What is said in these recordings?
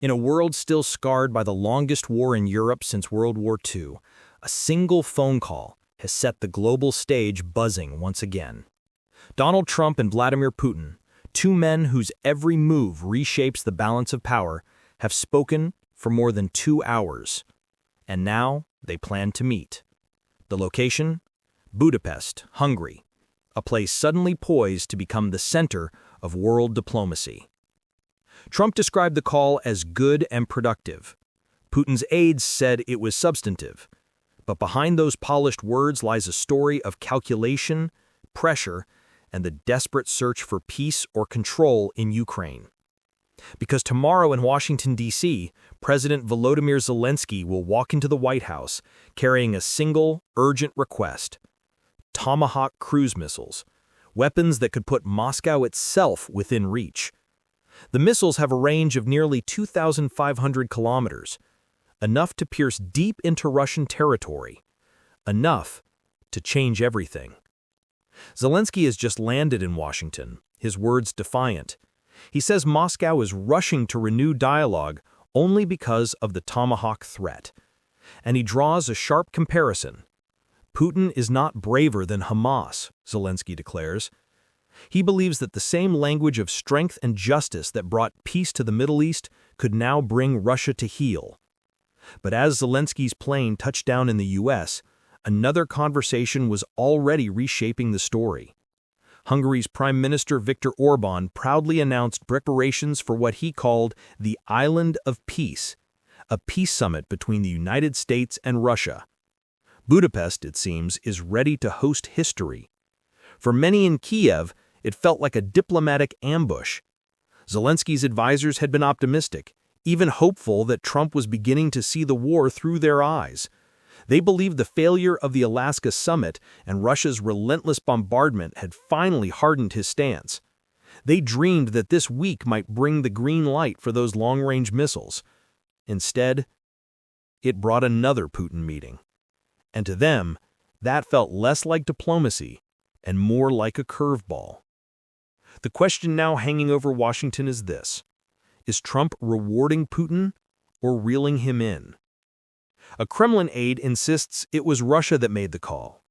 In a world still scarred by the longest war in Europe since World War II, a single phone call has set the global stage buzzing once again. Donald Trump and Vladimir Putin, two men whose every move reshapes the balance of power, have spoken for more than 2 hours. And now they plan to meet. The location? Budapest, Hungary, a place suddenly poised to become the center of world diplomacy. Trump described the call as good and productive. Putin's aides said it was substantive. But behind those polished words lies a story of calculation, pressure, and the desperate search for peace or control in Ukraine. Because tomorrow in Washington, D.C., President Volodymyr Zelensky will walk into the White House carrying a single, urgent request: Tomahawk cruise missiles, weapons that could put Moscow itself within reach. The missiles have a range of nearly 2,500 kilometers, enough to pierce deep into Russian territory, enough to change everything. Zelensky has just landed in Washington, his words defiant. He says Moscow is rushing to renew dialogue only because of the Tomahawk threat. And he draws a sharp comparison. Putin is not braver than Hamas, Zelensky declares. He believes that the same language of strength and justice that brought peace to the Middle East could now bring Russia to heel. But as Zelensky's plane touched down in the U.S., another conversation was already reshaping the story. Hungary's Prime Minister Viktor Orbán proudly announced preparations for what he called the Island of Peace, a peace summit between the United States and Russia. Budapest, it seems, is ready to host history. For many in Kiev, it felt like a diplomatic ambush. Zelensky's advisors had been optimistic, even hopeful that Trump was beginning to see the war through their eyes. They believed the failure of the Alaska summit and Russia's relentless bombardment had finally hardened his stance. They dreamed that this week might bring the green light for those long-range missiles. Instead, it brought another Putin meeting. And to them, that felt less like diplomacy and more like a curveball. The question now hanging over Washington is this: is Trump rewarding Putin or reeling him in? A Kremlin aide insists it was Russia that made the call.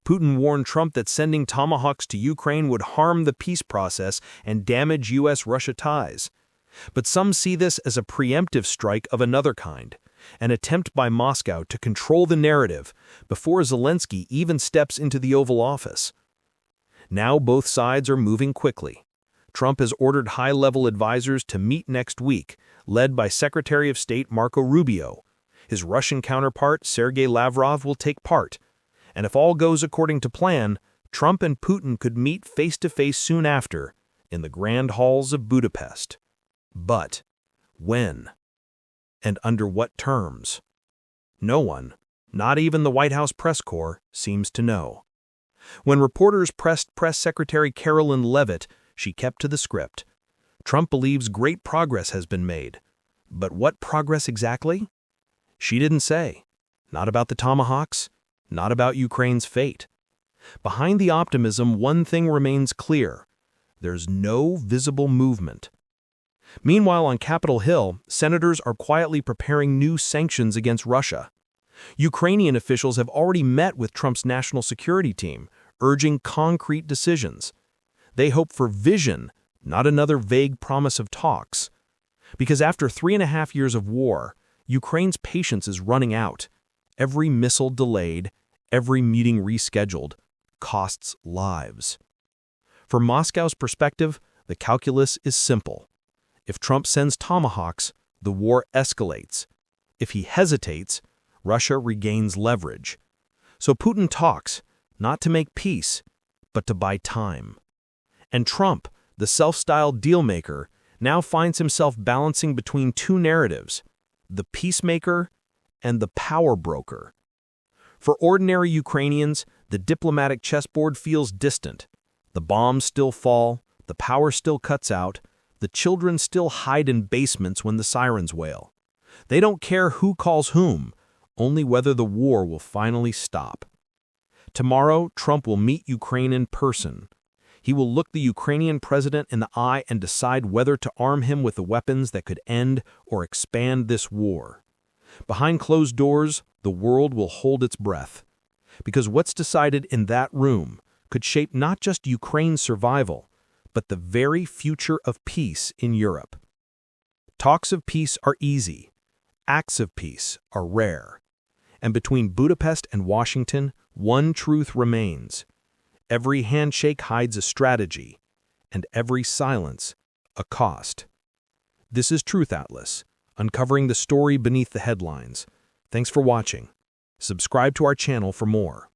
Putin warned Trump that sending Tomahawks to Ukraine would harm the peace process and damage U.S.-Russia ties. But some see this as a preemptive strike of another kind, an attempt by Moscow to control the narrative before Zelensky even steps into the Oval Office. Now both sides are moving quickly. Trump has ordered high-level advisors to meet next week, led by Secretary of State Marco Rubio. His Russian counterpart, Sergei Lavrov, will take part. And if all goes according to plan, Trump and Putin could meet face-to-face soon after in the grand halls of Budapest. But when? And under what terms? No one, not even the White House press corps, seems to know. When reporters pressed Press Secretary Carolyn Leavitt, she kept to the script. Trump believes great progress has been made. But what progress exactly? She didn't say. Not about the Tomahawks, not about Ukraine's fate. Behind the optimism, one thing remains clear: there's no visible movement. Meanwhile, on Capitol Hill, senators are quietly preparing new sanctions against Russia. Ukrainian officials have already met with Trump's national security team, urging concrete decisions. They hope for vision, not another vague promise of talks. Because after 3.5 years of war, Ukraine's patience is running out. Every missile delayed, every meeting rescheduled, costs lives. From Moscow's perspective, the calculus is simple. If Trump sends Tomahawks, the war escalates. If he hesitates, Russia regains leverage. So Putin talks, not to make peace, but to buy time. And Trump, the self-styled dealmaker, now finds himself balancing between two narratives: the peacemaker and the power broker. For ordinary Ukrainians, the diplomatic chessboard feels distant. The bombs still fall, the power still cuts out, the children still hide in basements when the sirens wail. They don't care who calls whom, only whether the war will finally stop. Tomorrow, Trump will meet Ukraine in person. He will look the Ukrainian president in the eye and decide whether to arm him with the weapons that could end or expand this war. Behind closed doors, the world will hold its breath. Because what's decided in that room could shape not just Ukraine's survival, but the very future of peace in Europe. Talks of peace are easy. Acts of peace are rare. And between Budapest and Washington, one truth remains. Every handshake hides a strategy, and every silence a cost. This is TruthAtlas, uncovering the story beneath the headlines. Thanks for watching. Subscribe to our channel for more.